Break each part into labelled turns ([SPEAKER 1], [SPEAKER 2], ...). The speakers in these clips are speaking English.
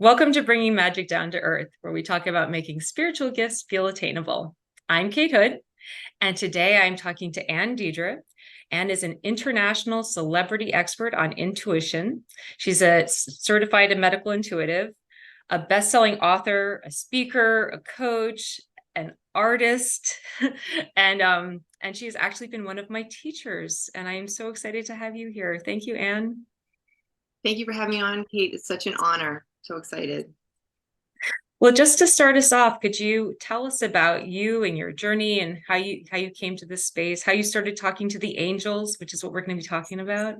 [SPEAKER 1] Welcome to Bringing Magic Down to Earth, where we talk about making spiritual gifts feel attainable. I'm Kate Hood, and today I'm talking to Anne Deidre. Anne is an international celebrity expert on intuition. She's a certified medical intuitive, a best-selling author, a speaker, a coach, an artist, and she's actually been one of my teachers. And I am so excited to have you here. Thank you, Anne.
[SPEAKER 2] Thank you for having me on, Kate. It's such an honor. So excited.
[SPEAKER 1] Well, just to start us off, could you tell us about you and your journey and how you came to this space, how you started talking to the angels, which is what we're going to be talking about?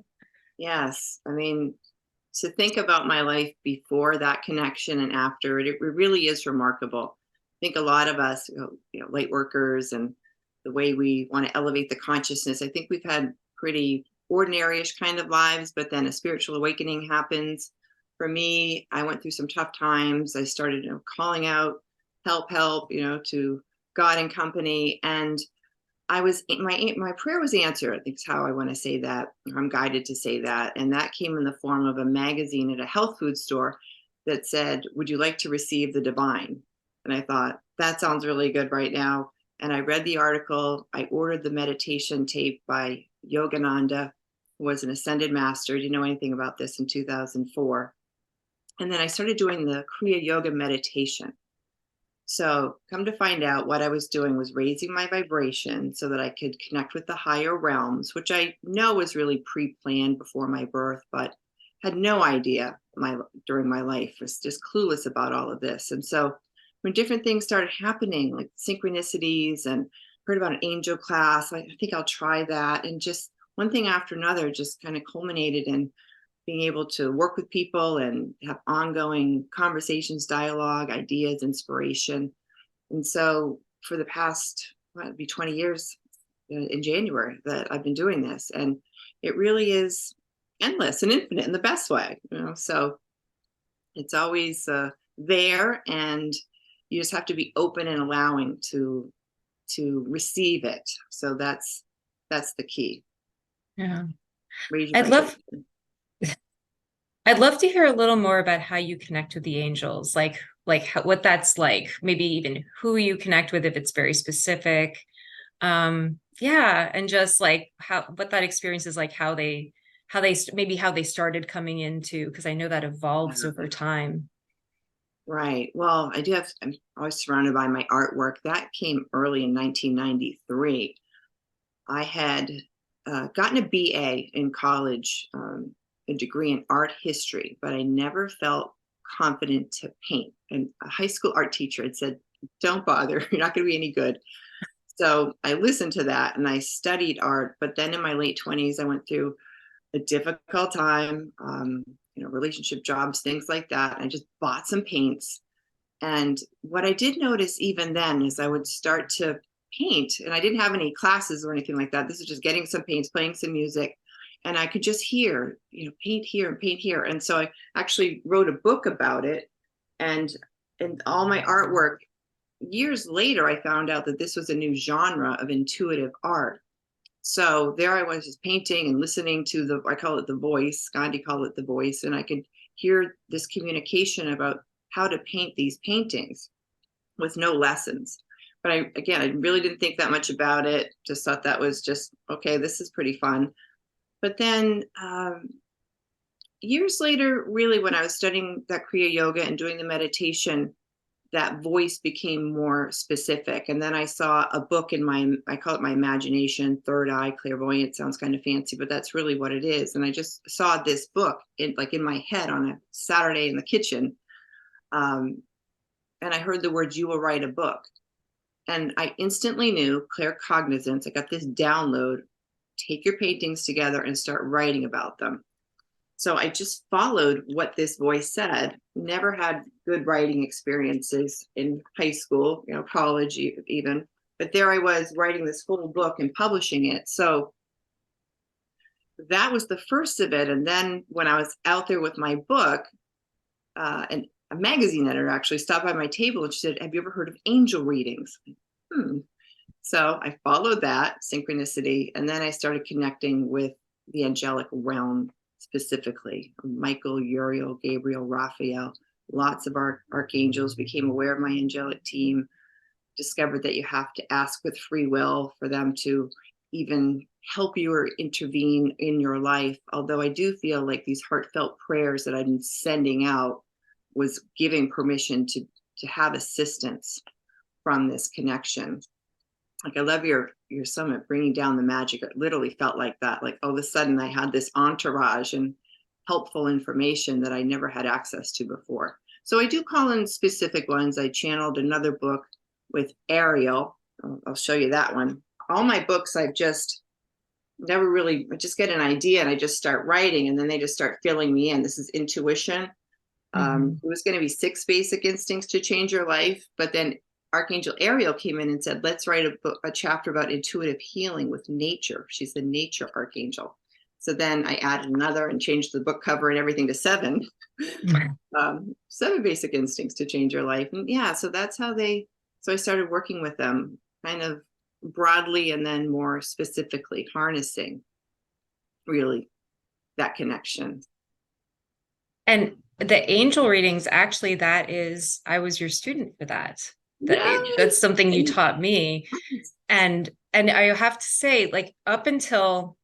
[SPEAKER 2] Yes. To think about my life before that connection and after it really is remarkable. I think a lot of us, light workers and the way we want to elevate the consciousness, I think we've had pretty ordinary-ish kind of lives, but then a spiritual awakening happens. For me, I went through some tough times. I started, calling out, help, to God and company. And I was my prayer was answered. I think is how I want to say that. I'm guided to say that, and that came in the form of a magazine at a health food store that said, "Would you like to receive the divine?" And I thought that sounds really good right now. And I read the article. I ordered the meditation tape by Yogananda, who was an ascended master. Didn't know anything about this in 2004, and then I started doing the Kriya Yoga meditation. So, come to find out, what I was doing was raising my vibration so that I could connect with the higher realms, which I know was really pre-planned before my birth, but had no idea during my life, was just clueless about all of this. And so when different things started happening, like synchronicities, and heard about an angel class, I think I'll try that. And just one thing after another just kind of culminated in being able to work with people and have ongoing conversations, dialogue, ideas, inspiration. And so for the past, it'd be 20 years in January that I've been doing this. And it really is endless and infinite in the best way. So it's always there, and you just have to be open and allowing to receive it. So that's the key.
[SPEAKER 1] Yeah.
[SPEAKER 2] Raise your
[SPEAKER 1] I'd love
[SPEAKER 2] vibration.
[SPEAKER 1] I'd love to hear a little more about how you connect with the angels, what that's like, maybe even who you connect with if it's very specific. Yeah, and just like how what that experience is like, how they started coming into, because I know that evolves over time.
[SPEAKER 2] Right. Well, I'm always surrounded by my artwork. That came early in 1993. I had gotten a BA in college, a degree in art history, but I never felt confident to paint. And a high school art teacher had said, "Don't bother, you're not going to be any good." So I listened to that and I studied art. But then in my late 20s, I went through a difficult time, relationship, jobs, things like that. I just bought some paints. And what I did notice even then is I would start to paint, and I didn't have any classes or anything like that. This is just getting some paints, playing some music, and I could just hear, paint here and paint here. And so I actually wrote a book about it, and all my artwork. Years later, I found out that this was a new genre of intuitive art. So there I was, just painting and listening to I call it the voice, Gandhi called it the voice, and I could hear this communication about how to paint these paintings with no lessons. But I really didn't think that much about it. Just thought that was just, okay, this is pretty fun. But then years later, really, when I was studying that Kriya Yoga and doing the meditation, that voice became more specific. And then I saw a book I call it my imagination, third eye clairvoyant. Sounds kind of fancy, but that's really what it is. And I just saw this book in my head on a Saturday in the kitchen. Um, and I heard the words, "You will write a book." And I instantly knew, claircognizance, I got this download: take your paintings together and start writing about them. So I just followed what this voice said. Never had good writing experiences in high school, college even. But there I was writing this whole book and publishing it. So that was the first of it. And then when I was out there with my book, and a magazine editor actually stopped by my table and she said, "Have you ever heard of angel readings?" Hmm. So I followed that synchronicity, and then I started connecting with the angelic realm, specifically Michael, Uriel, Gabriel, Raphael, lots of archangels, became aware of my angelic team, discovered that you have to ask with free will for them to even help you or intervene in your life. Although I do feel like these heartfelt prayers that I've been sending out was giving permission to have assistance from this connection. Like, I love your summit, bringing down the magic. It literally felt like that. Like, all of a sudden I had this entourage and helpful information that I never had access to before. So I do call in specific ones. I channeled another book with Ariel. I'll show you that one. All my books, I've just never really, I just get an idea and I just start writing, and then they just start filling me in. This is intuition. It was going to be 6 basic instincts to change your life, but then Archangel Ariel came in and said, let's write a chapter about intuitive healing with nature. She's the nature archangel. So then I added another and changed the book cover and everything to 7. 7 basic instincts to change your life. And yeah, so that's how so I started working with them kind of broadly and then more specifically, harnessing really that connection.
[SPEAKER 1] And the angel readings, actually, I was your student for that. That's something you taught me. And I have to say, like, up until,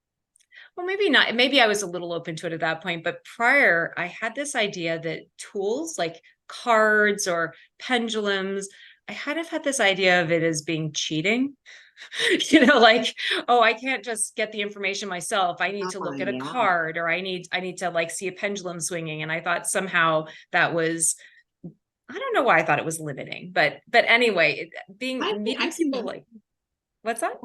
[SPEAKER 1] well, maybe not, maybe I was a little open to it at that point, but prior, I had this idea that tools like cards or pendulums, I kind of had this idea of it as being cheating. Like, oh, I can't just get the information myself. I need to look at a card, or I need to like see a pendulum swinging. And I thought somehow that was, I don't know why I thought it was limiting, but anyway, meeting people like, what's that?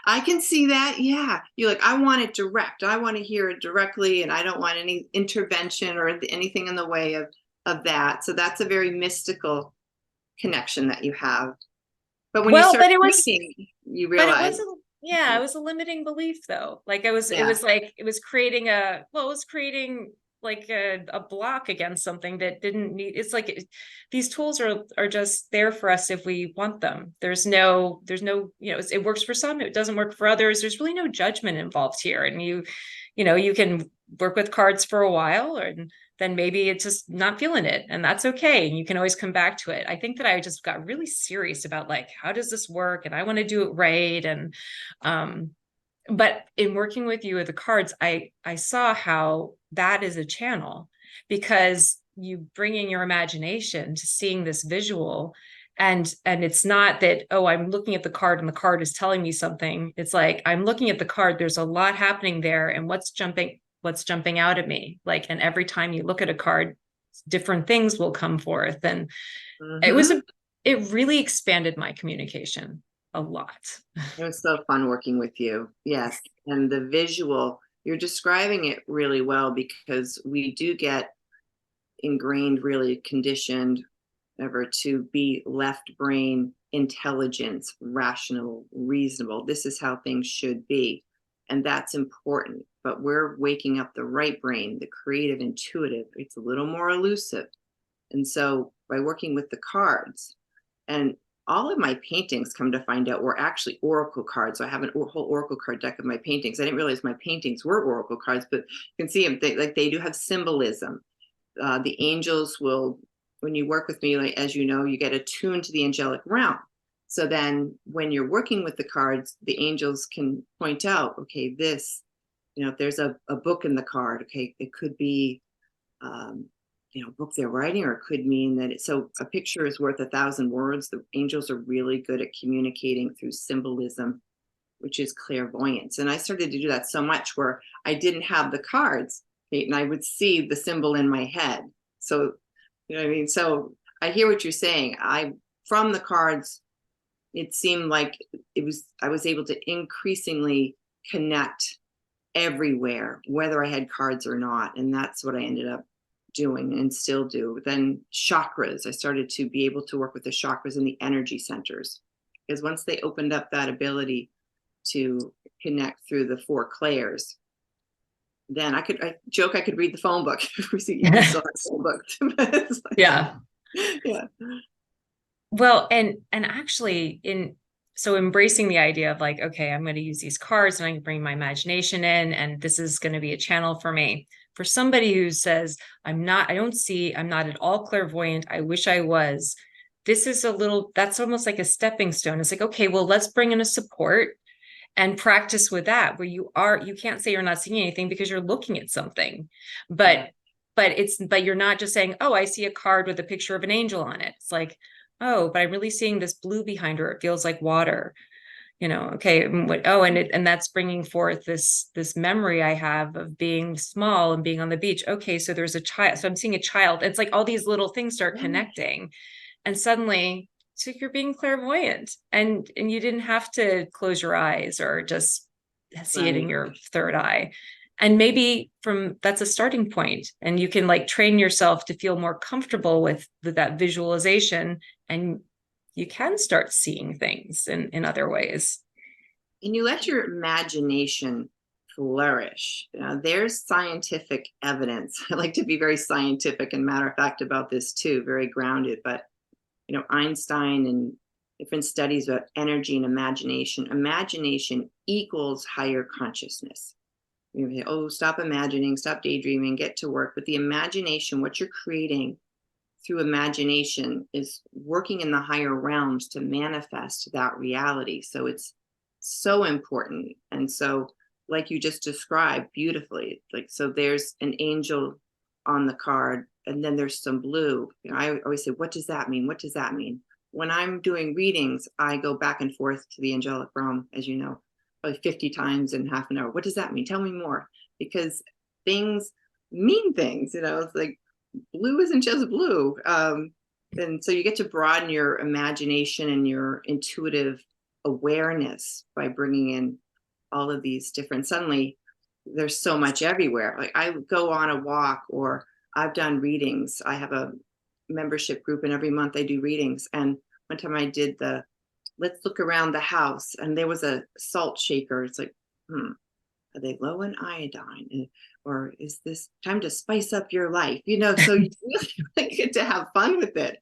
[SPEAKER 2] I can see that. Yeah. You're like, I want it direct. I want to hear it directly, and I don't want any intervention or anything in the way of that. So that's a very mystical connection that you have. But when you start thinking, you realize,
[SPEAKER 1] it was a limiting belief, though. Like, it was creating like a block against something that didn't need. It's like these tools are just there for us if we want them. There's no, it works for some, it doesn't work for others. There's really no judgment involved here. And you can work with cards for a while, and then maybe it's just not feeling it, and that's okay. And you can always come back to it. I think that I just got really serious about, like, how does this work? And I want to do it right. And, but in working with you with the cards, I saw how that is a channel, because you bring in your imagination to seeing this visual. And it's not that, oh, I'm looking at the card and the card is telling me something. It's like, I'm looking at the card, there's a lot happening there, and what's jumping out at me. Like, and every time you look at a card, different things will come forth. And it really expanded my communication a lot.
[SPEAKER 2] It was so fun working with you. Yes. And the visual, you're describing it really well, because we do get ingrained, really conditioned ever to be left brain intelligence, rational, reasonable. This is how things should be. And that's important. But we're waking up the right brain, the creative, intuitive. It's a little more elusive. And so by working with the cards, and all of my paintings, come to find out, were actually oracle cards. So I have a whole oracle card deck of my paintings. I didn't realize my paintings were oracle cards, but you can see them. They do have symbolism. The angels will, when you work with me, like, as you know, you get attuned to the angelic realm. So then when you're working with the cards, the angels can point out, okay, this, if there's a book in the card, okay, it could be, book they're writing, or it could mean that so a picture is worth 1,000 words. The angels are really good at communicating through symbolism, which is clairvoyance. And I started to do that so much where I didn't have the cards, okay, and I would see the symbol in my head. So, you know what I mean? So I hear what you're saying. From the cards, it seemed like I was able to increasingly connect everywhere, whether I had cards or not. And that's what I ended up doing and still do. Then chakras, I started to be able to work with the chakras and the energy centers, because once they opened up that ability to connect through the 4 clairs, then I could read the phone book. We see you still have the phone book. Like, yeah.
[SPEAKER 1] Well, and actually, so embracing the idea of, like, okay, I'm going to use these cards and I can bring my imagination in, and this is going to be a channel for me. For somebody who says, I'm not at all clairvoyant, I wish I was, that's almost like a stepping stone. It's like, okay, well, let's bring in a support and practice with that, where you can't say you're not seeing anything because you're looking at something.
[SPEAKER 2] Yeah.
[SPEAKER 1] But you're not just saying, oh, I see a card with a picture of an angel on it. It's like, oh, but I'm really seeing this blue behind her. It feels like water. Okay, and that's bringing forth this memory I have of being small and being on the beach. Okay, so there's a child, so I'm seeing a child. It's like all these little things start connecting, and suddenly, so you're being clairvoyant, and you didn't have to close your eyes or just see it in
[SPEAKER 2] Right.
[SPEAKER 1] your third eye. And maybe that's a starting point, and you can like train yourself to feel more comfortable with that visualization, and you can start seeing things in other ways.
[SPEAKER 2] And you let your imagination flourish. There's scientific evidence. I like to be very scientific and matter of fact about this too, very grounded. But Einstein and different studies about energy and imagination. Imagination equals higher consciousness. You say, oh, stop imagining, stop daydreaming, get to work. But the imagination, what you're creating through imagination, is working in the higher realms to manifest that reality. So it's so important. And so, like you just described beautifully, like, so there's an angel on the card, and then there's some blue. I always say, what does that mean? What does that mean? When I'm doing readings, I go back and forth to the angelic realm, as you know, probably 50 times in half an hour. What does that mean? Tell me more. Because things mean things, it's like blue isn't just blue. And so you get to broaden your imagination and your intuitive awareness by bringing in all of these different, suddenly there's so much everywhere. Like, I go on a walk, or I've done readings. I have a membership group, and every month I do readings. And one time I did let's look around the house, and there was a salt shaker. It's like, are they low in iodine? Or is this time to spice up your life? So you really get to have fun with it.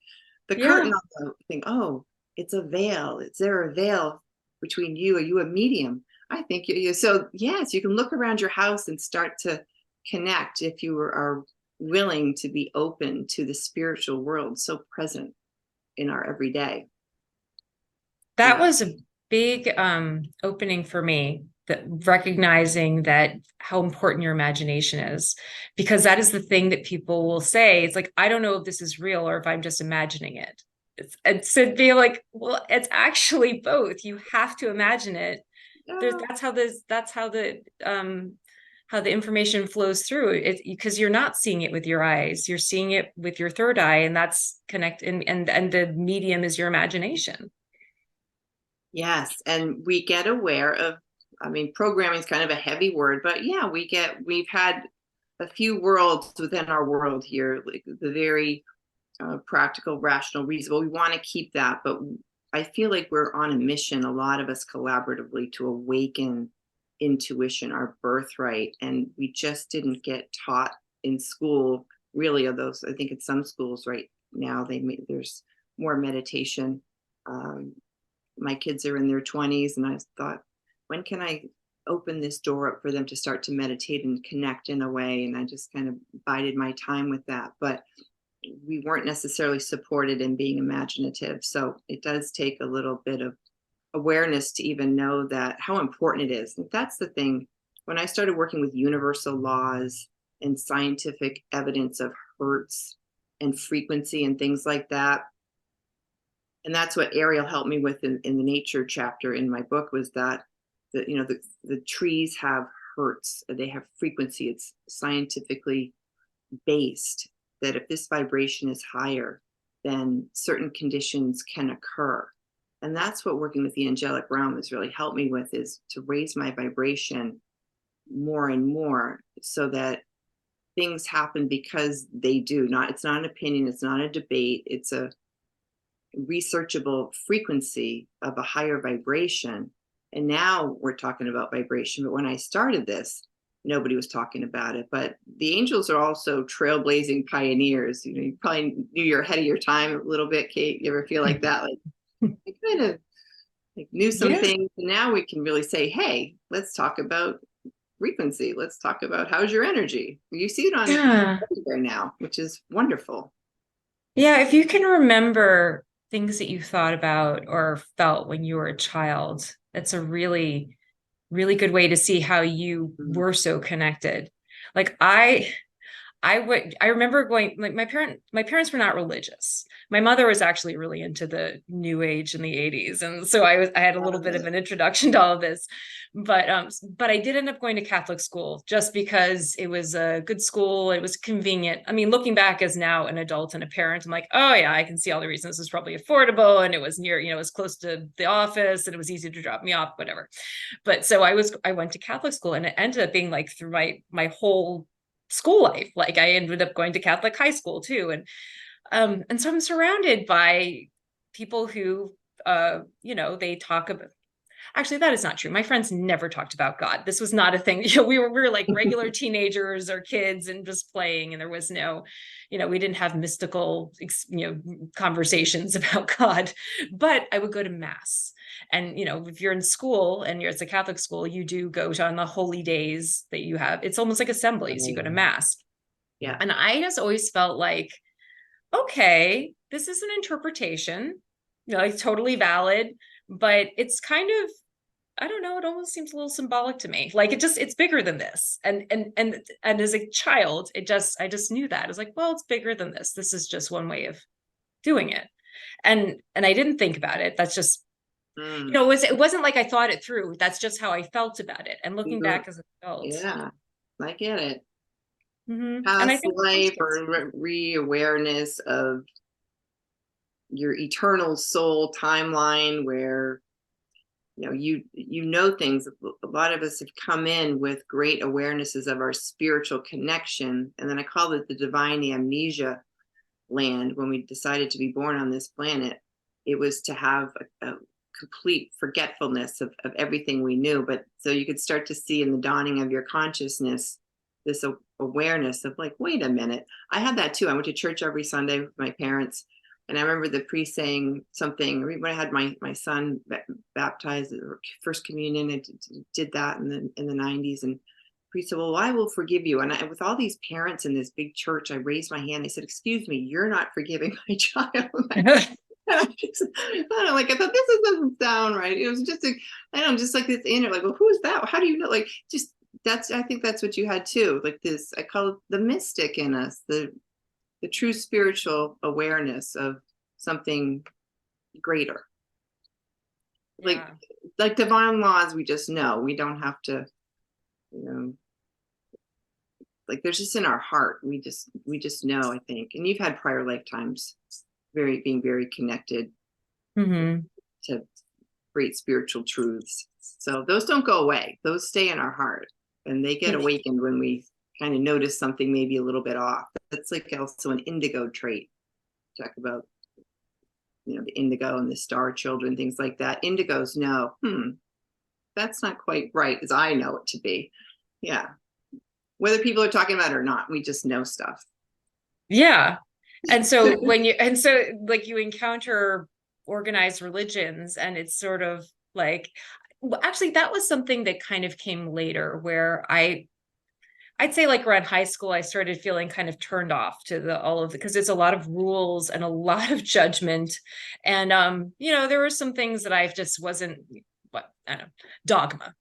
[SPEAKER 2] The
[SPEAKER 1] Yeah.
[SPEAKER 2] curtain on the thing, oh, it's a veil. Is there a veil between you? Are you a medium? I think so yes, you can look around your house and start to connect if you are willing to be open to the spiritual world so present in our everyday.
[SPEAKER 1] That
[SPEAKER 2] Yeah.
[SPEAKER 1] was a big opening for me, that recognizing that how important your imagination is, because that is the thing that people will say. It's like, I don't know if this is real or if I'm just imagining it. It's to be like, well, it's actually both. You have to imagine it.
[SPEAKER 2] Yeah.
[SPEAKER 1] How the information flows through it, because you're not seeing it with your eyes, you're seeing it with your third eye, and that's connect and the medium is your imagination.
[SPEAKER 2] Yes, and we get aware of, programming is kind of a heavy word, but yeah, we've had a few worlds within our world here, like the very practical, rational, reasonable. We want to keep that, but I feel like we're on a mission, a lot of us collaboratively, to awaken intuition, our birthright, and we just didn't get taught in school, really, of those. I think in some schools right now, there's more meditation. Um, my kids are in their 20s, and I thought, when can I open this door up for them to start to meditate and connect in a way? And I just kind of bided my time with that. But we weren't necessarily supported in being imaginative. So it does take a little bit of awareness to even know that, how important it is. And that's the thing. When I started working with universal laws and scientific evidence of hertz and frequency and things like that, and that's what Ariel helped me with in the nature chapter in my book, was that the trees have hertz, they have frequency. It's scientifically based that if this vibration is higher, then certain conditions can occur. And that's what working with the angelic realm has really helped me with, is to raise my vibration more and more, so that things happen because they do. It's not an opinion, it's not a debate, it's a researchable frequency of a higher vibration. And now we're talking about vibration, but when I started this, nobody was talking about it. But the angels are also trailblazing pioneers. You probably knew you're ahead of your time a little bit, Kate. You ever feel like that? Like, I kind of like knew some
[SPEAKER 1] Yeah.
[SPEAKER 2] things, and now we can really say, hey, let's talk about frequency. Let's talk about how's your energy. You see it on
[SPEAKER 1] Yeah.
[SPEAKER 2] everywhere now, which is wonderful.
[SPEAKER 1] Yeah, if you can remember things that you thought about or felt when you were a child, that's a really, really good way to see how you
[SPEAKER 2] Mm.
[SPEAKER 1] were so connected. Like I remember going, like my parents were not religious. My mother was actually really into the new age in the 80s. And so I had a little bit of an introduction to all of this. But I did end up going to Catholic school just because it was a good school. It was convenient. I mean, looking back as now an adult and a parent, I'm like, oh yeah, I can see all the reasons. This was probably affordable and it was near, it was close to the office and it was easy to drop me off, whatever. But so I went to Catholic school and it ended up being like through my whole school life. Like I ended up going to Catholic high school too. And so I'm surrounded by people who they talk about. Actually, that is not true. My friends never talked about God. This was not a thing. We were like regular teenagers or kids and just playing, and there was no, we didn't have mystical, conversations about God. But I would go to mass, and if you're in school and it's a Catholic school, you do go to on the holy days that you have. It's almost like assemblies. You go to mass,
[SPEAKER 2] Yeah.
[SPEAKER 1] and I just always felt like, okay, this is an interpretation, like totally valid, but it's kind of, I don't know, it almost seems a little symbolic to me. Like it's bigger than this. And as a child, I just knew that. I was like, well, it's bigger than this. This is just one way of doing it. And I didn't think about it. That's just,
[SPEAKER 2] Mm.
[SPEAKER 1] it wasn't like I thought it through. That's just how I felt about it. And looking back as an adult.
[SPEAKER 2] Yeah, I get it.
[SPEAKER 1] And I
[SPEAKER 2] Past
[SPEAKER 1] think
[SPEAKER 2] life or re-awareness of your eternal soul timeline where you know things. A lot of us have come in with great awarenesses of our spiritual connection, and then I call it the divine amnesia land. When we decided to be born on this planet, it was to have a complete forgetfulness of everything we knew. But so you could start to see in the dawning of your consciousness this awareness of like, wait a minute, I had that too. I went to church every Sunday with my parents, and I remember the priest saying something when I had my son baptized or first communion. I did that in the 90s, and the priest said, well, I will forgive you. And with all these parents in this big church, I raised my hand. I said, excuse me, you're not forgiving my child. I thought this doesn't sound right. It was just I don't know, just like this inner, like, well, who's that? How do you know? Like, just I think that's what you had too. Like this, I call it the mystic in us, the true spiritual awareness of something greater.
[SPEAKER 1] yeah.
[SPEAKER 2] Like divine laws, we just know. We don't have to, like there's just in our heart. We just know, I think. And you've had prior lifetimes being very connected to great spiritual truths. So those don't go away. Those stay in our heart, and they get awakened when we kind of notice something maybe a little bit off. That's like also an indigo trait. Talk about, the indigo and the star children, things like that. Indigos know, that's not quite right as I know it to be. Yeah. Whether people are talking about it or not, we just know stuff.
[SPEAKER 1] Yeah. And so like you encounter organized religions, and it's sort of like, well, actually that was something that kind of came later, where I'd say like around high school, I started feeling kind of turned off to all of it, because it's a lot of rules and a lot of judgment. And, there were some things that I just wasn't, I don't know, dogma.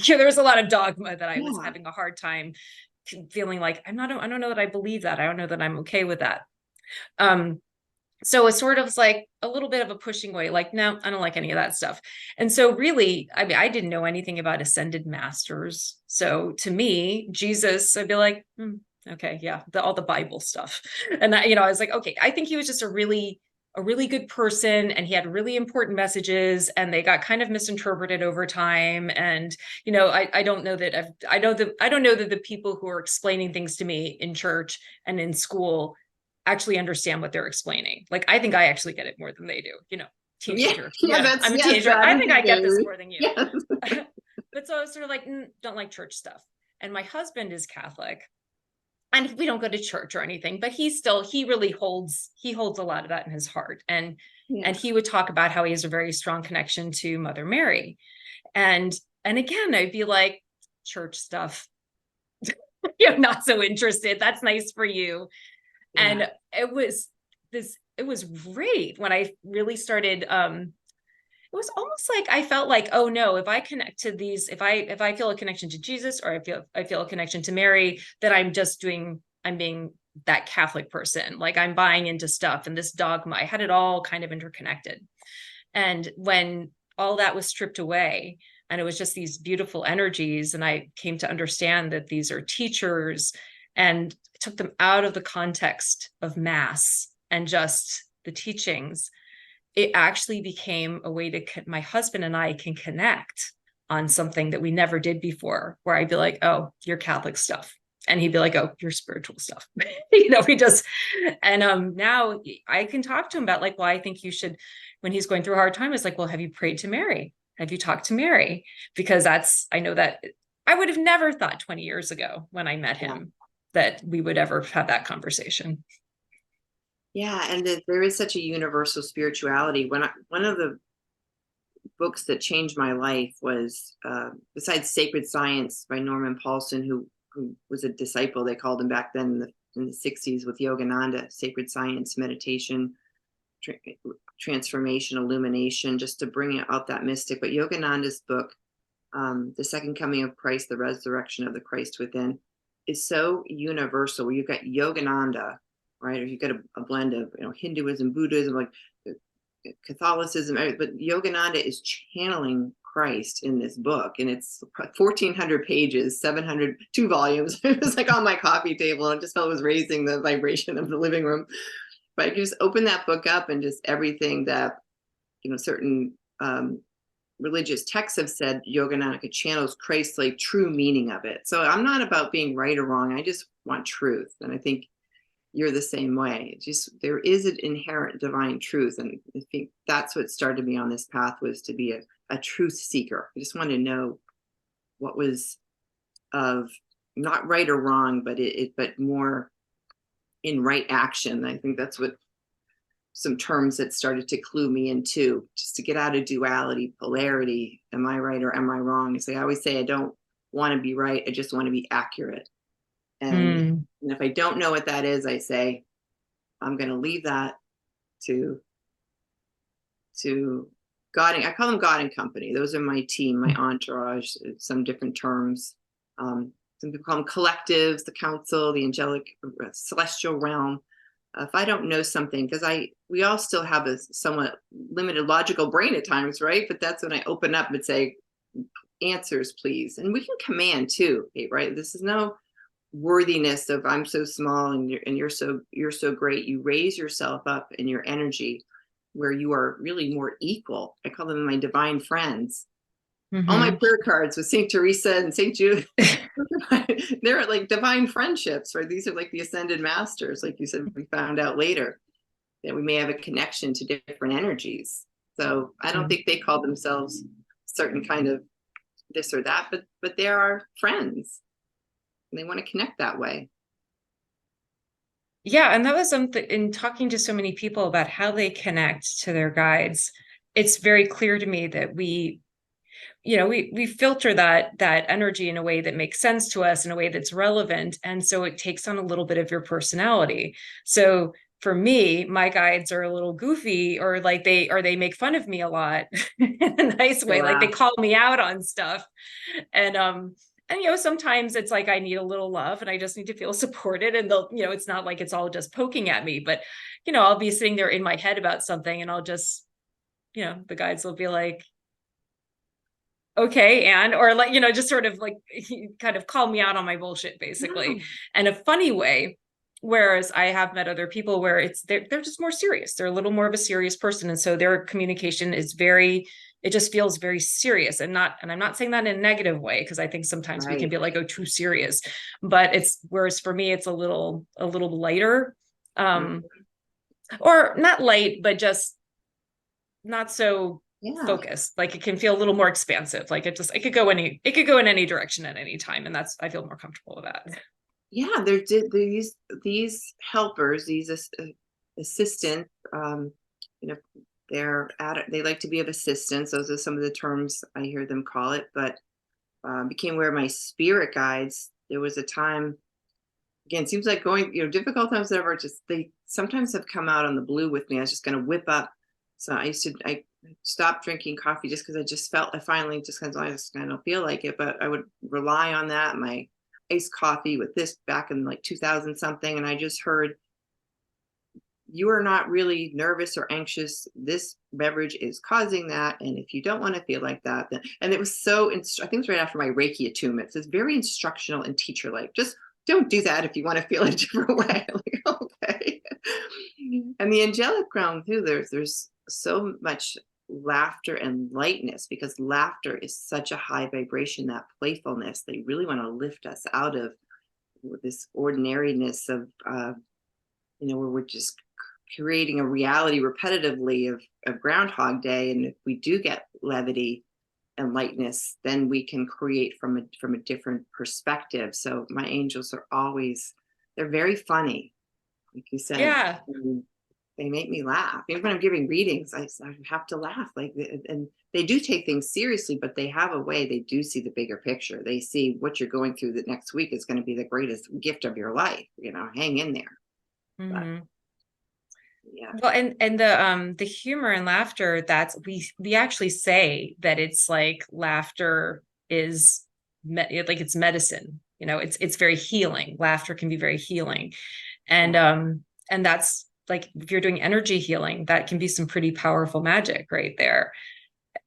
[SPEAKER 1] There was a lot of dogma that I was having a hard time feeling like, I don't know that I believe that. I don't know that I'm okay with that. So it sort of was like a little bit of a pushing away, like, no, I don't like any of that stuff. And so really, I mean, I didn't know anything about ascended masters. So to me, Jesus, I'd be like, okay, yeah, all the Bible stuff. And I was like, okay, I think he was just a really good person, and he had really important messages, and they got kind of misinterpreted over time. And, I don't know that I don't know that the people who are explaining things to me in church and in school actually understand what they're explaining. Like, I think I actually get it more than they do, teenager. I'm a teenager. I think I get this more than you. Yes. But so I was sort of like, don't like church stuff. And my husband is Catholic, and we don't go to church or anything, but he really holds a lot of that in his heart. And he would talk about how he has a very strong connection to Mother Mary. And again, I'd be like, church stuff, you're not so interested. That's nice for you.
[SPEAKER 2] Yeah.
[SPEAKER 1] And it was great when I really started, it was almost like I felt like, oh no, if I connect to these, if I feel a connection to Jesus, or I feel a connection to Mary, that I'm being that Catholic person. Like I'm buying into stuff and this dogma. I had it all kind of interconnected. And when all that was stripped away, and it was just these beautiful energies, and I came to understand that these are teachers, and took them out of the context of mass and just the teachings, it actually became a way to my husband and I can connect on something that we never did before, where I'd be like, oh, you're Catholic stuff. And he'd be like, oh, you're spiritual stuff. We just, and now I can talk to him about like, well, I think you should, when he's going through a hard time, it's like, well, have you prayed to Mary? Have you talked to Mary? Because I know that I would have never thought 20 years ago when I met him that we would ever have that conversation.
[SPEAKER 2] Yeah, and there is such a universal spirituality. One of the books that changed my life was, besides Sacred Science by Norman Paulson, who was a disciple, they called him back then in the 60s, with Yogananda, Sacred Science, meditation, transformation, illumination, just to bring out that mystic. But Yogananda's book, The Second Coming of Christ, The Resurrection of the Christ Within, is so universal, where you've got Yogananda, right? Or you've got a blend of Hinduism, Buddhism, like Catholicism, but Yogananda is channeling Christ in this book, and it's 1,400 pages, 700, 2 volumes. It was like on my coffee table, and I just felt it was raising the vibration of the living room. But I could just open that book up, and just everything that certain religious texts have said, Yogananda channels Christ's like true meaning of it. So I'm not about being right or wrong. I just want truth, and I think you're the same way. It's just, there is an inherent divine truth. And I think that's what started me on this path, was to be a truth seeker. I just wanted to know what was of not right or wrong, but more in right action. I think that's what some terms that started to clue me into, just to get out of duality, polarity. Am I right or am I wrong? So I always say, I don't want to be right. I just want to be accurate. And if I don't know what that is, I say, I'm going to leave that to God. I call them God and company. Those are my team, my entourage, some different terms. Some people call them collectives, the council, the angelic, celestial realm. If I don't know something, because we all still have a somewhat limited logical brain at times, right? But that's when I open up and say, answers, please. And we can command too, right? This is no worthiness of I'm so small and you're so great. You raise yourself up in your energy, where you are really more equal. I call them my divine friends. All my prayer cards with Saint Teresa and Saint Jude, they're like divine friendships, right? These are like the ascended masters. Like you said, we found out later that we may have a connection to different energies. So I don't think they call themselves certain kind of this or that, but they are friends. And they want to connect that way.
[SPEAKER 1] Yeah, and that was something in talking to so many people about how they connect to their guides. It's very clear to me that we filter that energy in a way that makes sense to us, in a way that's relevant, and so it takes on a little bit of your personality. So for me, my guides are a little goofy, or they make fun of me a lot in a nice way. Like they call me out on stuff, and sometimes it's like I need a little love and I just need to feel supported, and they'll, it's not like it's all just poking at me, but I'll be sitting there in my head about something, and I'll just, the guides will be like, okay, and or like, just sort of like kind of call me out on my bullshit, basically, in a funny way. Whereas I have met other people where they're just more serious. They're a little more of a serious person, and so their communication is it just feels very serious, and I'm not saying that in a negative way, because I think sometimes we can be like, oh, too serious, but whereas for me, it's a little lighter, or not light, but just not so focused. Like it can feel a little more expansive. Like it could go in any direction at any time, and I feel more comfortable with that.
[SPEAKER 2] Yeah, there's these helpers, these assistants. They like to be of assistance. Those are some of the terms I hear them call it. But became aware of my spirit guides, there was a time, again, it seems like going, difficult times ever, just they sometimes have come out on the blue with me. I was just going to whip up. So I stopped drinking coffee just because I just felt, I finally just kind of, I don't feel like it, but I would rely on that, my iced coffee with this back in like 2000 something. And I just heard, you are not really nervous or anxious. This beverage is causing that. And if you don't want to feel like that, then, and it was so, I think it was right after my Reiki attunement. So it's very instructional and teacher like, just don't do that if you want to feel a different way. Like, okay. And the angelic realm too, there's so much laughter and lightness, because laughter is such a high vibration, that playfulness. They really want to lift us out of this ordinariness of, where we're just creating a reality repetitively of Groundhog Day. And if we do get levity and lightness, then we can create from a different perspective. So my angels are always, they're very funny, like you said.
[SPEAKER 1] Yeah.
[SPEAKER 2] They make me laugh. Even when I'm giving readings, I have to laugh. Like, and they do take things seriously, but they have a way. They do see the bigger picture. They see what you're going through. The next week is going to be the greatest gift of your life. Hang in there. But
[SPEAKER 1] Mhm.
[SPEAKER 2] yeah.
[SPEAKER 1] Well, and the humor and laughter, that's we actually say that it's like laughter is like it's medicine. It's very healing. Laughter can be very healing. And that's like, if you're doing energy healing, that can be some pretty powerful magic right there.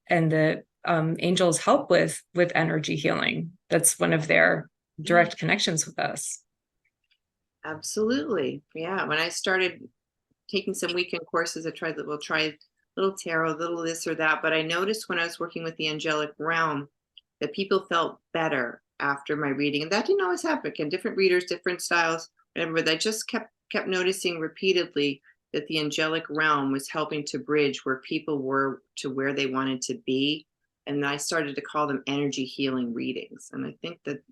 [SPEAKER 1] And the angels help with energy healing. That's one of their direct connections with us.
[SPEAKER 2] Absolutely. Yeah. When I started taking some weekend courses, we'll try a little tarot, a little this or that. But I noticed when I was working with the angelic realm that people felt better after my reading. And that didn't always happen. Again, different readers, different styles, whatever. But I just kept noticing repeatedly that the angelic realm was helping to bridge where people were to where they wanted to be. And I started to call them energy healing readings. And I think that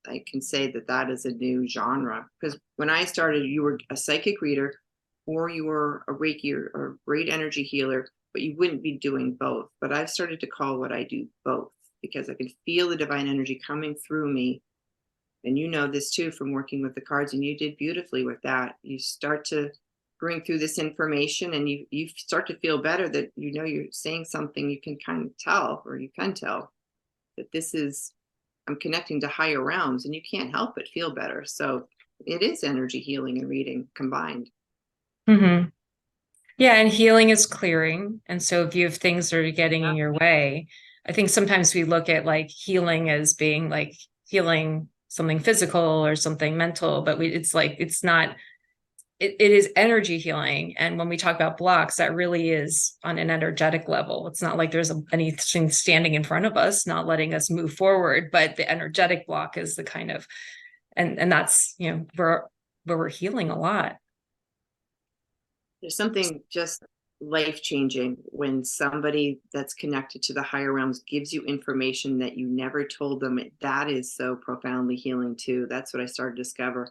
[SPEAKER 2] I can say that that is a new genre, because when I started, you were a psychic reader or you were a Reiki or a great energy healer, but you wouldn't be doing both. But I've started to call what I do both, because I can feel the divine energy coming through me. And you know this too from working with the cards, and you did beautifully with that. You start to bring through this information, and you start to feel better that you're saying something. You can kind of tell, or you can tell that this is, I'm connecting to higher realms, and you can't help but feel better. So it is energy healing and reading combined.
[SPEAKER 1] Mm-hmm. Yeah, and healing is clearing. And so if you have things that are getting in
[SPEAKER 2] Yeah.
[SPEAKER 1] your way, I think sometimes we look at like healing as being like healing something physical or something mental, but it's like, it's not, it is energy healing. And when we talk about blocks, that really is on an energetic level. It's not like there's anything standing in front of us, not letting us move forward, but the energetic block is the kind of, and that's, where we're healing a lot.
[SPEAKER 2] There's something just life changing when somebody that's connected to the higher realms gives you information that you never told them. That is so profoundly healing too. That's what I started to discover.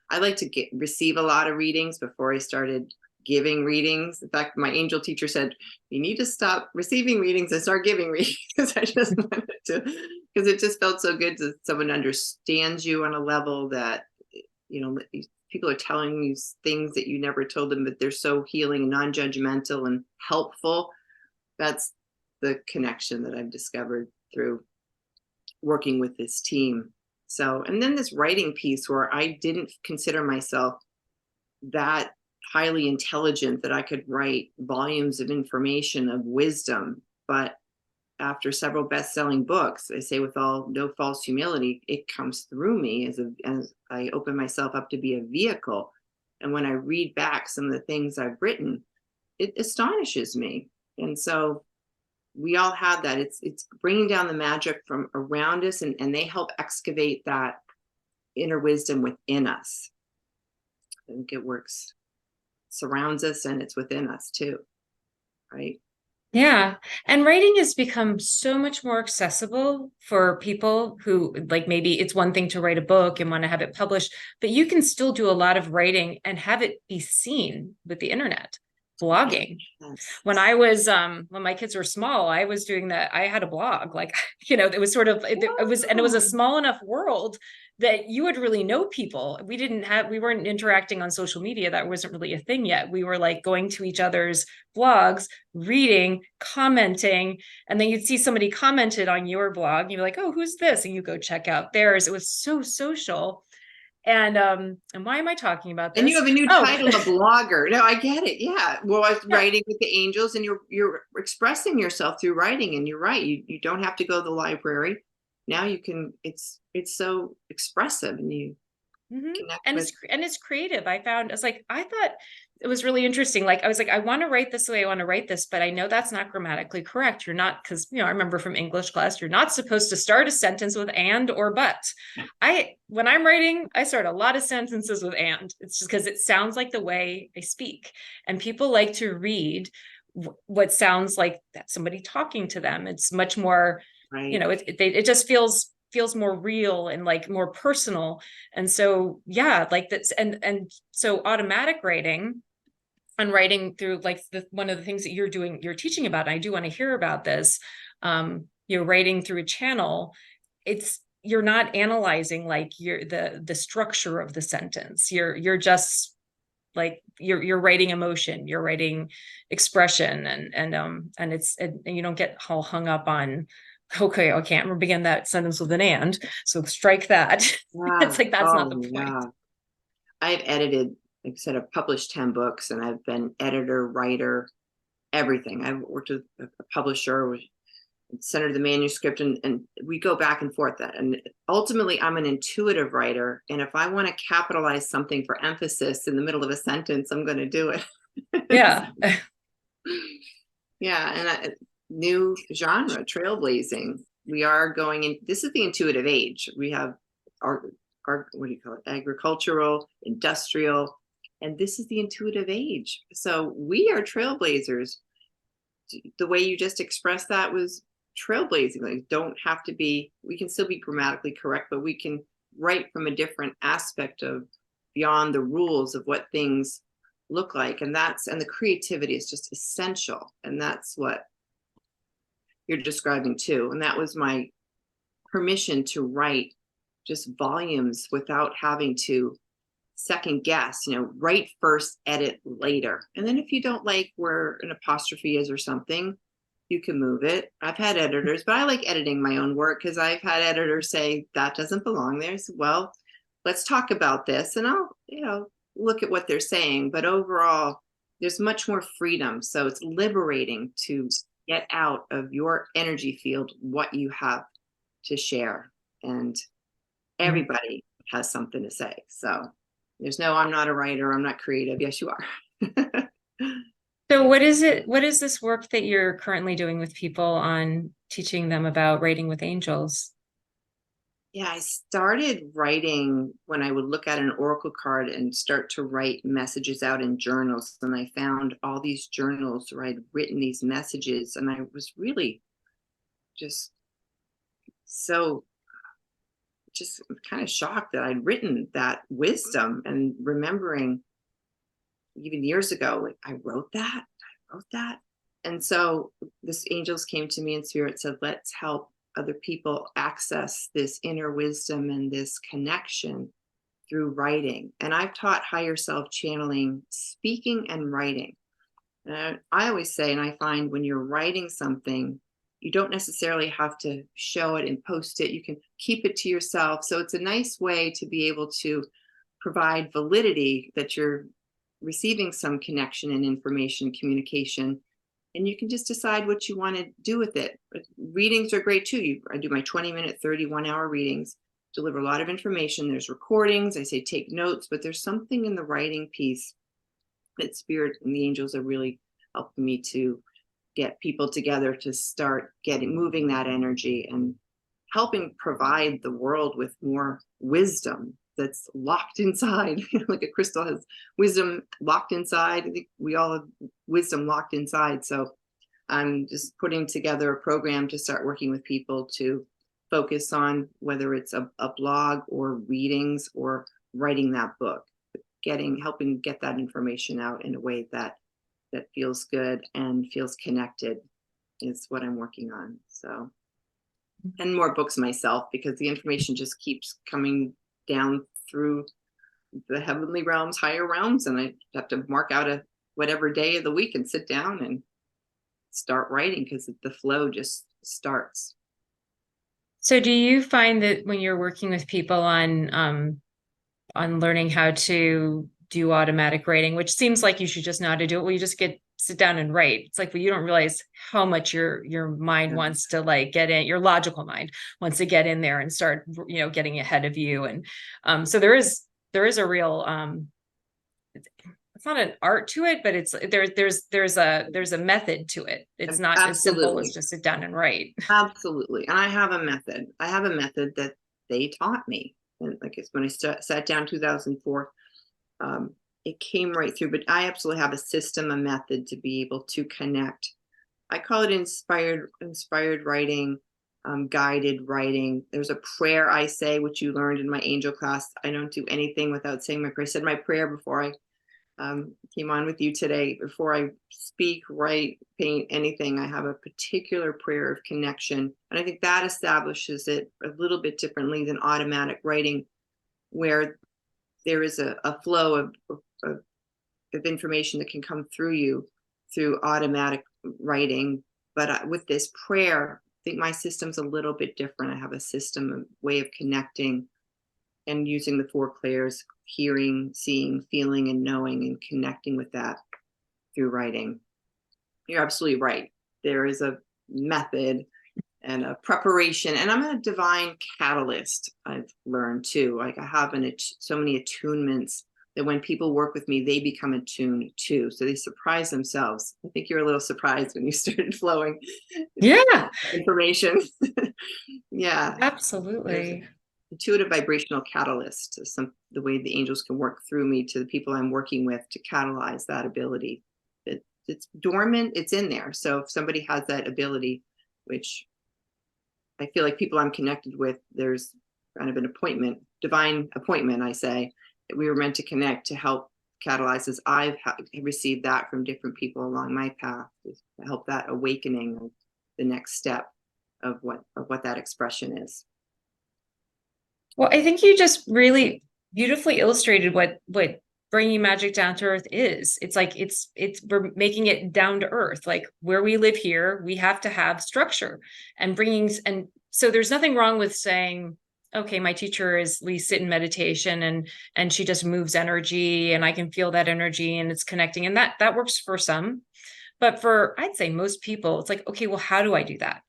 [SPEAKER 2] I like to receive a lot of readings before I started giving readings. In fact, my angel teacher said, you need to stop receiving readings and start giving readings. I just wanted to, because it just felt so good that someone understands you on a level that, people are telling you things that you never told them, but they're so healing and non-judgmental and helpful. That's the connection that I've discovered through working with this team. So, and then this writing piece where I didn't consider myself that highly intelligent that I could write volumes of information, of wisdom. But after several best-selling books, I say with all no false humility, it comes through me as I open myself up to be a vehicle. And when I read back some of the things I've written, it astonishes me. And so we all have that. It's bringing down the magic from around us, and they help excavate that inner wisdom within us. I think it works, surrounds us, and it's within us too, right?
[SPEAKER 1] Yeah. And writing has become so much more accessible for people who, like, maybe it's one thing to write a book and want to have it published, but you can still do a lot of writing and have it be seen with the internet. blogging.
[SPEAKER 2] Yes.
[SPEAKER 1] When I was when my kids were small, I was doing that. I had a blog, like, it was sort of it was, and it was a
[SPEAKER 2] Oh,
[SPEAKER 1] small enough world that you would really know people. We weren't interacting on social media. That wasn't really a thing yet. We were like going to each other's blogs, reading, commenting, and then you'd see somebody commented on your blog, and you're like, oh, who's this? And you go check out theirs. It was so social. And why am I talking about
[SPEAKER 2] and you
[SPEAKER 1] this?
[SPEAKER 2] have a new
[SPEAKER 1] Oh,
[SPEAKER 2] title, a blogger. No, I get it. Yeah. Well, I was
[SPEAKER 1] yeah.
[SPEAKER 2] writing with the angels, and you're expressing yourself through writing, and you're right. You don't have to go to the library. Now you can. It's so expressive, and you
[SPEAKER 1] Mhm.
[SPEAKER 2] connect
[SPEAKER 1] And
[SPEAKER 2] with.
[SPEAKER 1] it's creative. I thought it was really interesting. Like I was like, I want to write this the way I want to write this, but I know that's not grammatically correct. You're not, because I remember from English class, you're not supposed to start a sentence with and or but. When I'm writing, I start a lot of sentences with and. It's just because it sounds like the way I speak. And people like to read what sounds like that somebody talking to them. It's much more,
[SPEAKER 2] Right.
[SPEAKER 1] it just feels more real and like more personal. And so, yeah, like that's, and so automatic writing and writing through like one of the things that you're teaching about, and I do want to hear about this, you're writing through a channel. You're not analyzing like the structure of the sentence. You're just like you're writing emotion, you're writing expression, and you don't get all hung up on, okay, I can't begin that sentence with an and, so strike that.
[SPEAKER 2] Yeah.
[SPEAKER 1] It's like that's not the
[SPEAKER 2] Oh,
[SPEAKER 1] point.
[SPEAKER 2] yeah. I've edited, like I said, I've published 10 books, and I've been editor, writer, everything. I've worked with a publisher, centered the manuscript, and we go back and forth that. And ultimately, I'm an intuitive writer. And if I want to capitalize something for emphasis in the middle of a sentence, I'm going to do it.
[SPEAKER 1] Yeah.
[SPEAKER 2] Yeah. And new genre, trailblazing. We are going in, this is the intuitive age. We have our, what do you call it? Agricultural, industrial, and this is the intuitive age. So we are trailblazers. The way you just expressed that was trailblazing. Like, don't have to be, we can still be grammatically correct, but we can write from a different aspect of beyond the rules of what things look like. And the creativity is just essential. And that's what you're describing too. And that was my permission to write just volumes without having to second guess, write first, edit later. And then if you don't like where an apostrophe is or something, you can move it. I've had editors, but I like editing my own work because I've had editors say that doesn't belong there. So, well, let's talk about this, and I'll, look at what they're saying. But overall, there's much more freedom. So it's liberating to get out of your energy field what you have to share. And everybody has something to say. So there's no, I'm not a writer, I'm not creative. Yes, you are.
[SPEAKER 1] So what is this work that you're currently doing with people on teaching them about writing with angels?
[SPEAKER 2] Yeah, I started writing when I would look at an oracle card and start to write messages out in journals. And I found all these journals where I'd written these messages, and I was really just so just kind of shocked that I'd written that wisdom, and remembering even years ago, like, I wrote that. And so this angels came to me in spirit, said, let's help other people access this inner wisdom and this connection through writing. And I've taught higher self channeling, speaking and writing. And I always say, and I find when you're writing something, you don't necessarily have to show it and post it. You can keep it to yourself. So it's a nice way to be able to provide validity that you're receiving some connection and information, communication, and you can just decide what you want to do with it. Readings are great too. I do my 20-minute, 31-hour readings, deliver a lot of information. There's recordings. I say take notes, but there's something in the writing piece that spirit and the angels are really helping me to get people together to start moving that energy and helping provide the world with more wisdom that's locked inside. Like a crystal has wisdom locked inside. I think we all have wisdom locked inside. So I'm just putting together a program to start working with people to focus on whether it's a blog or readings or writing that book, helping get that information out in a way that that feels good and feels connected is what I'm working on. So, and more books myself, because the information just keeps coming down through the heavenly realms, higher realms, and I have to mark out a whatever day of the week and sit down and start writing because the flow just starts.
[SPEAKER 1] So do you find that when you're working with people on learning how to do automatic writing, which seems like you should just know how to do it, well, you just sit down and write. It's like, well, you don't realize how much your mind
[SPEAKER 2] Yeah.
[SPEAKER 1] wants to like get in, your logical mind wants to get in there and start, getting ahead of you. And so there is a real it's not an art to it, but it's there's a method to it. It's not as simple as
[SPEAKER 2] Absolutely.
[SPEAKER 1] just sit down and write.
[SPEAKER 2] Absolutely. And I have a method. I have a method that they taught me. And like it's when I sat down 2004, it came right through. But I absolutely have a system, a method to be able to connect. I call it inspired writing, guided writing. There's a prayer I say, which you learned in my angel class. I don't do anything without saying my prayer. I said my prayer before I came on with you today. Before I speak, write, paint, anything, I have a particular prayer of connection. And I think that establishes it a little bit differently than automatic writing, where there is a flow of information that can come through you through automatic writing. But with this prayer, I think my system's a little bit different. I have a system, a way of connecting and using the four clairs: hearing, seeing, feeling, and knowing, and connecting with that through writing. You're absolutely right. There is a method and a preparation, and I'm a divine catalyst. I've learned too. Like I have so many attunements that when people work with me, they become attuned too. So they surprise themselves. I think you're a little surprised when you started flowing
[SPEAKER 1] Yeah,
[SPEAKER 2] information. Yeah, there's
[SPEAKER 1] absolutely.
[SPEAKER 2] intuitive vibrational catalyst, the way the angels can work through me to the people I'm working with to catalyze that ability. It's dormant, it's in there. So if somebody has that ability, which I feel like people I'm connected with, there's kind of an appointment, divine appointment, I say, that we were meant to connect to help catalyze, as I've received that from different people along my path to help that awakening of the next step of what that expression is.
[SPEAKER 1] Well, I think you just really beautifully illustrated what bringing magic down to earth is. It's like we're making it down to earth. Like where we live here, we have to have structure and so there's nothing wrong with saying, okay, my teacher is we sit in meditation and she just moves energy and I can feel that energy and it's connecting and that works for some. But for I'd say most people, it's like, okay, well, how do I do that?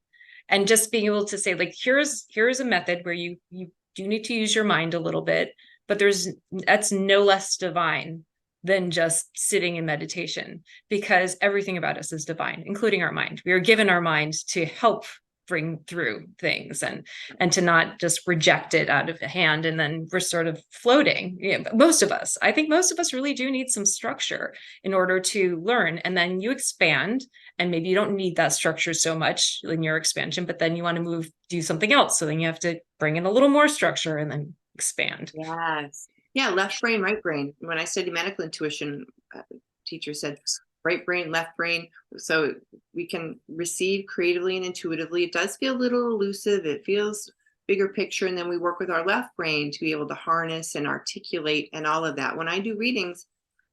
[SPEAKER 1] And just being able to say like here's a method where you do need to use your mind a little bit, but that's no less divine than just sitting in meditation, because everything about us is divine, including our mind. We are given our mind to help bring through things and to not just reject it out of the hand and then we're sort of floating. Most of us, I think most of us really do need some structure in order to learn, and then you expand, and maybe you don't need that structure so much in your expansion, but then you want to do something else, so then you have to bring in a little more structure and then expand.
[SPEAKER 2] Yes. Yeah, left brain, right brain. When I studied medical intuition, teacher said right brain, left brain. So we can receive creatively and intuitively. It does feel a little elusive. It feels bigger picture. And then we work with our left brain to be able to harness and articulate and all of that. When I do readings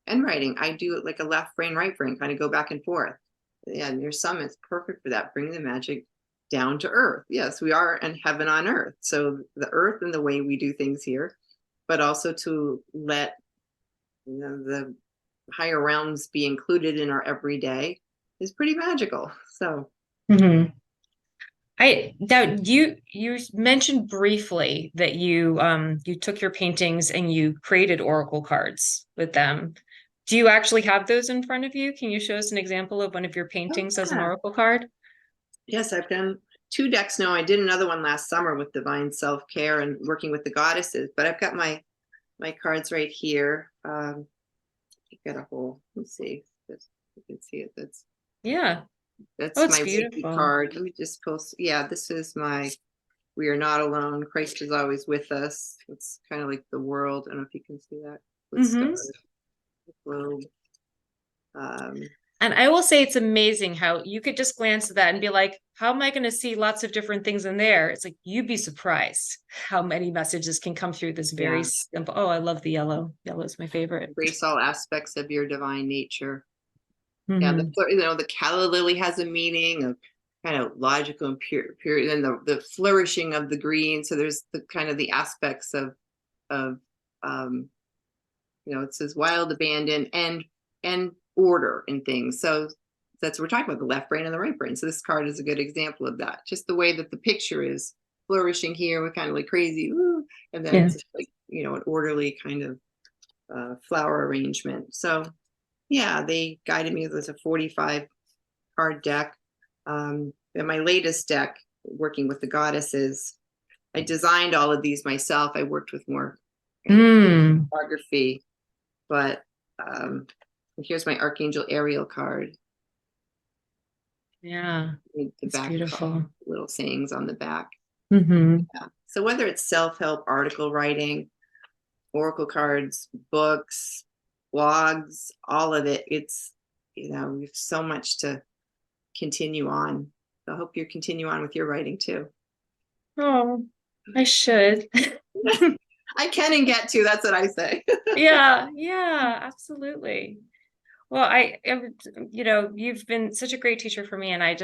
[SPEAKER 2] and writing, I do it like a left brain, right brain, kind of go back and forth. Yeah, and your summit is perfect for that, bringing the magic down to earth. Yes, we are in heaven on earth. So the earth and the way we do things here, but also to let the higher realms be included in our everyday is pretty magical. So
[SPEAKER 1] Mm-hmm. Now you mentioned briefly that you took your paintings and you created oracle cards with them. Do you actually have those in front of you? Can you show us an example of one of your
[SPEAKER 2] oh,
[SPEAKER 1] paintings as an
[SPEAKER 2] yeah.
[SPEAKER 1] oracle card?
[SPEAKER 2] Yes, I've done 2 decks now. I did another one last summer with divine self-care and working with the goddesses, but I've got my cards right here. You got a whole, let's see, you can see it.
[SPEAKER 1] Yeah. Oh,
[SPEAKER 2] That's
[SPEAKER 1] it's
[SPEAKER 2] my Reiki
[SPEAKER 1] beautiful.
[SPEAKER 2] card. Let me just post. Yeah, this is my "We are not alone. Christ is always with us." It's kind of like the world. I don't know if you can see that with
[SPEAKER 1] Mm-hmm.
[SPEAKER 2] stars, the globe.
[SPEAKER 1] And I will say it's amazing how you could just glance at that and be like, how am I going to see lots of different things in there? It's like you'd be surprised how many messages can come through this very
[SPEAKER 2] Yeah.
[SPEAKER 1] simple. Oh, I love the yellow. Yellow is my favorite.
[SPEAKER 2] Embrace all aspects of your divine nature. Yeah,
[SPEAKER 1] Mhm.
[SPEAKER 2] the calla lily has a meaning of kind of logical and pure, and the flourishing of the green. So there's the kind of the aspects of it says wild, abandon, and order in things. So that's what we're talking about, the left brain and the right brain. So this card is a good example of that. Just the way that the picture is flourishing here with kind of like crazy, ooh, and then
[SPEAKER 1] Yeah.
[SPEAKER 2] it's like, an orderly kind of flower arrangement. So yeah, they guided me with a 45 card deck. And my latest deck, working with the goddesses, I designed all of these myself. I worked with more
[SPEAKER 1] Mm.
[SPEAKER 2] photography, but here's my Archangel Ariel card.
[SPEAKER 1] Yeah.
[SPEAKER 2] The
[SPEAKER 1] It's
[SPEAKER 2] back
[SPEAKER 1] beautiful.
[SPEAKER 2] little sayings on the back.
[SPEAKER 1] Hmm.
[SPEAKER 2] Yeah. So whether it's self-help, article writing, oracle cards, books, blogs, all of it, it's we have so much to continue on. So I hope you continue on with your writing too.
[SPEAKER 1] Oh, I should.
[SPEAKER 2] I can and get to, that's what I say.
[SPEAKER 1] Yeah, yeah, absolutely. Well, you've been such a great teacher for me, and it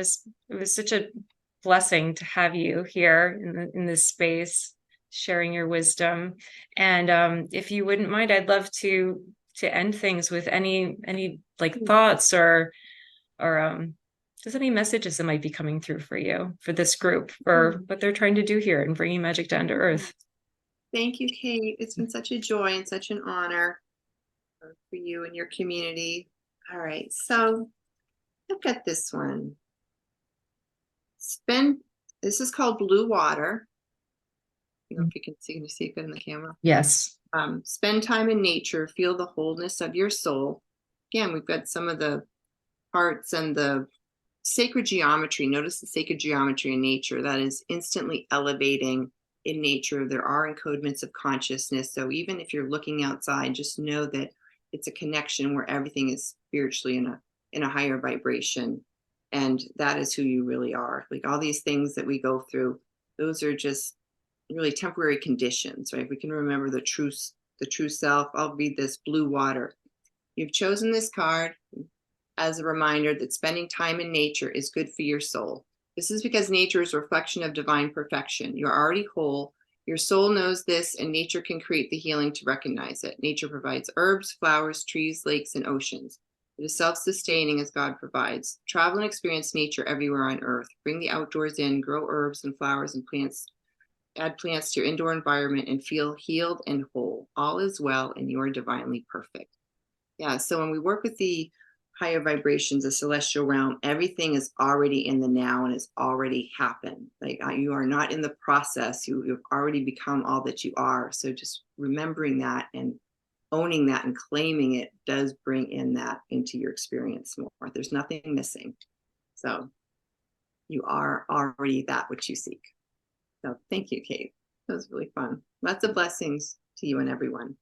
[SPEAKER 1] was such a blessing to have you here in this space, sharing your wisdom. And if you wouldn't mind, I'd love to end things with any like thoughts or just any messages that might be coming through for you, for this group, or what they're trying to do here and bringing magic down to earth.
[SPEAKER 2] Thank you, Kate. It's been such a joy and such an honor for you and your community. All right, so look at this one. This is called Blue Water. If you can you see it good in the camera?
[SPEAKER 1] Yes.
[SPEAKER 2] Spend time in nature, feel the wholeness of your soul. Again, we've got some of the parts and the sacred geometry. Notice the sacred geometry in nature that is instantly elevating in nature. There are encodements of consciousness. So even if you're looking outside, just know that it's a connection where everything is spiritually in a higher vibration. And that is who you really are. Like all these things that we go through, those are just really temporary conditions, right? If we can remember the true self. I'll read this. Blue Water. You've chosen this card as a reminder that spending time in nature is good for your soul. This is because nature is a reflection of divine perfection. You're already whole. Your soul knows this, and nature can create the healing to recognize it. Nature provides herbs, flowers, trees, lakes, and oceans. It is self-sustaining as God provides. Travel and experience nature everywhere on earth. Bring the outdoors in, grow herbs and flowers and plants. Add plants to your indoor environment and feel healed and whole. All is well, and you are divinely perfect. Yeah, so when we work with the higher vibrations, the celestial realm, everything is already in the now and has already happened. Like you are not in the process. You've already become all that you are. So just remembering that and owning that and claiming it does bring in that into your experience more. There's nothing missing. So you are already that which you seek. So thank you, Kate. That was really fun. Lots of blessings to you and everyone.